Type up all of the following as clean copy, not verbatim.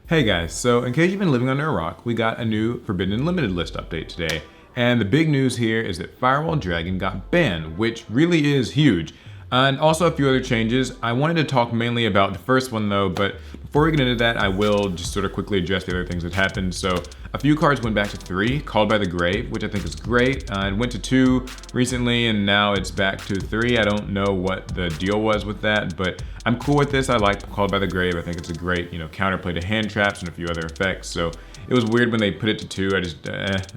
Hey guys, so in case you've been living under a rock, we got a new Forbidden Limited List update today. And the big news here is that Firewall Dragon got banned, which really is huge. And also a few other changes. I wanted to talk mainly about the first one though, but before we get into that, I will just sort of quickly address the other things that happened. So a few cards went back to 3, Called by the Grave, which I think is great. It went to 2 recently and now it's back to 3. I don't know what the deal was with that, but I'm cool with this. I like Called by the Grave. I think it's a great, counterplay to hand traps and a few other effects. So it was weird when they put it to 2.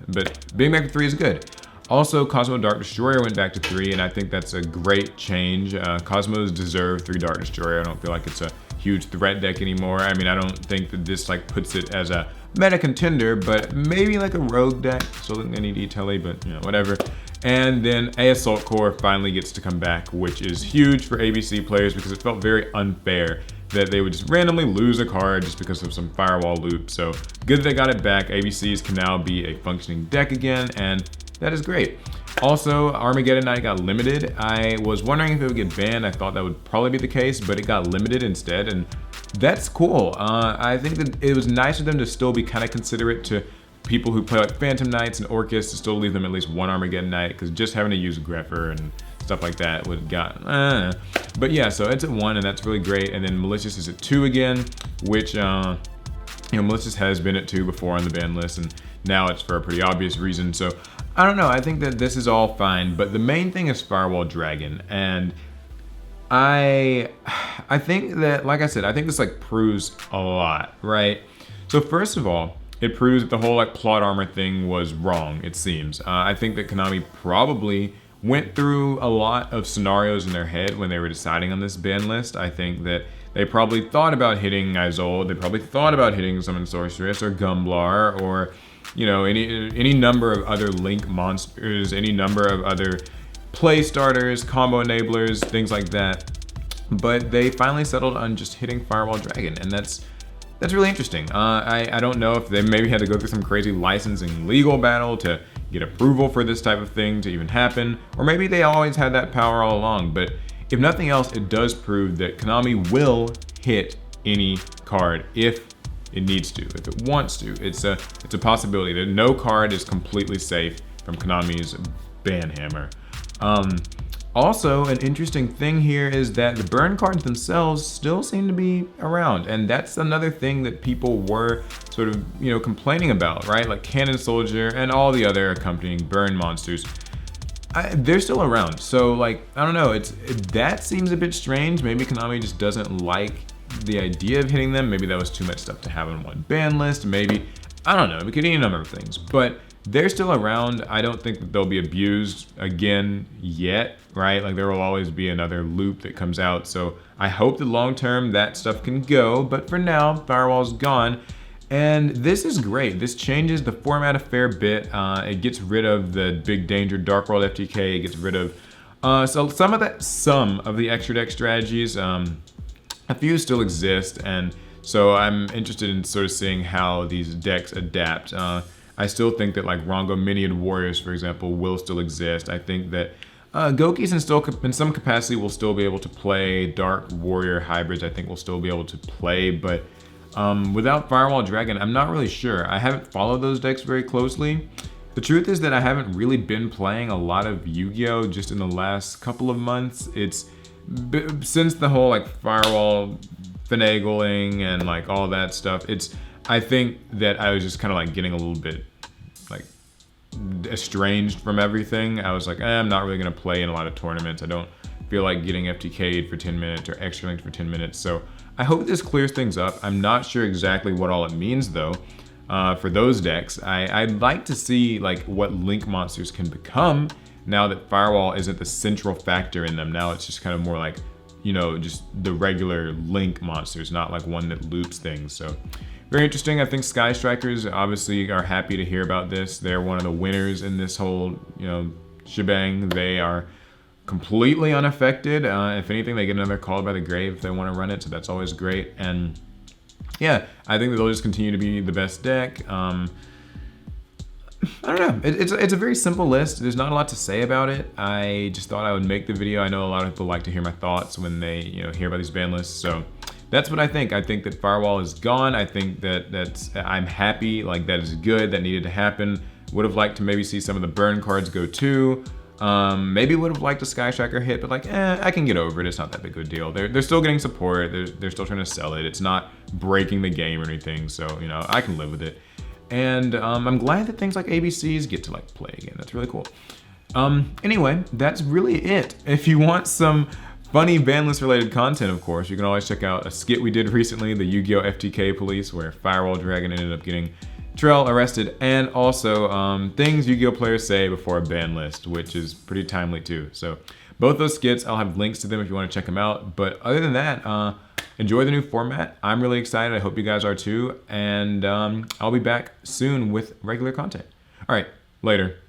But being back to 3 is good. Also, Kozmo Dark Destroyer went back to 3, and I think that's a great change. Kozmos deserve 3 Dark Destroyer. I don't feel like it's a huge threat deck anymore. I mean, I don't think that this puts it as a meta contender, but maybe like a rogue deck. Still think they need E-Tele, but whatever. And then A Assault Core finally gets to come back, which is huge for ABC players because it felt very unfair that they would just randomly lose a card just because of some firewall loop. So good that they got it back. ABCs can now be a functioning deck again, and that is great. Also, Armageddon Night got limited. I was wondering if it would get banned. I thought that would probably be the case, but it got limited instead, and that's cool. I think that it was nice for them to still be kind of considerate to people who play like Phantom Knights and Orcus, to still leave them at least one Armageddon Night, because just having to use Grepher and stuff like that would have got But yeah, so it's at 1 and that's really great. And then Malicious is at 2 again, which Malicious has been at 2 before on the ban list, and now it's for a pretty obvious reason. So I don't know, I think that this is all fine, but the main thing is Firewall Dragon, and I think that, like I said, I think this proves a lot, right? So first of all, it proves that the whole plot armor thing was wrong, it seems. I think that Konami probably went through a lot of scenarios in their head when they were deciding on this ban list. I think that they probably thought about hitting Isolde, they probably thought about hitting Summon Sorceress or Gumblar or any number of other Link monsters, any number of other play starters, combo enablers, things like that. But they finally settled on just hitting Firewall Dragon, and that's really interesting. I don't know if they maybe had to go through some crazy licensing legal battle to get approval for this type of thing to even happen, or maybe they always had that power all along. But if nothing else, it does prove that Konami will hit any card if it needs to, if it wants to. It's a possibility that no card is completely safe from Konami's ban hammer. Also, an interesting thing here is that the burn cards themselves still seem to be around, and that's another thing that people were sort of, complaining about, right? Like Cannon Soldier and all the other accompanying burn monsters. They're still around, so I don't know, that seems a bit strange. Maybe Konami just doesn't like the idea of hitting them. Maybe that was too much stuff to have on one ban list. Maybe, I don't know, it could be a number of things, but they're still around. I don't think that they'll be abused again yet, right? There will always be another loop that comes out. So I hope that long term that stuff can go, but for now, Firewall's gone. And this is great. This changes the format a fair bit. It gets rid of the Big Danger Dark World FTK. It gets rid of some of the extra deck strategies. A few still exist, and so I'm interested in sort of seeing how these decks adapt. I still think that Rongo Minion Warriors, for example, will still exist. I think that Gokis in some capacity will still be able to play. Dark Warrior hybrids I think will still be able to play, but without Firewall Dragon, I'm not really sure. I haven't followed those decks very closely. The truth is that I haven't really been playing a lot of Yu-Gi-Oh! Just in the last couple of months. It's since the whole firewall finagling and all that stuff, I think that I was just kind of getting a little bit estranged from everything. I was I'm not really gonna play in a lot of tournaments. I don't feel like getting FTK'd for 10 minutes or extra linked for 10 minutes. So I hope this clears things up. I'm not sure exactly what all it means though. For those decks, I'd like to see what Link monsters can become now that Firewall isn't the central factor in them. Now it's just kind of more just the regular Link monsters, not one that loops things. So very interesting. I think Sky Strikers obviously are happy to hear about this. They're one of the winners in this whole, shebang. They are completely unaffected. If anything, they get another Called by the Grave if they want to run it, so that's always great. And yeah, I think that they'll just continue to be the best deck. I don't know. It's a very simple list. There's not a lot to say about it. I just thought I would make the video. I know a lot of people like to hear my thoughts when they hear about these ban lists. So that's what I think. I think that Firewall is gone. I think that I'm happy, like that is good, that needed to happen. Would have liked to maybe see some of the burn cards go too. Maybe would have liked a Sky Striker hit, but like, I can get over it. It's not that big of a deal. They're still getting support. They're still trying to sell it. It's not breaking the game or anything, so you know, I can live with it. And I'm glad that things like ABCs get to like play again. That's really cool. Anyway, that's really it. If you want some funny Banlist related content, of course, you can always check out a skit we did recently, the Yu-Gi-Oh! FTK Police, where Firewall Dragon ended up getting Trell arrested, and also things Yu-Gi-Oh! Players say before a ban list, which is pretty timely too. So both those skits, I'll have links to them if you want to check them out. But other than that, enjoy the new format. I'm really excited. I hope you guys are too. And I'll be back soon with regular content. All right, later.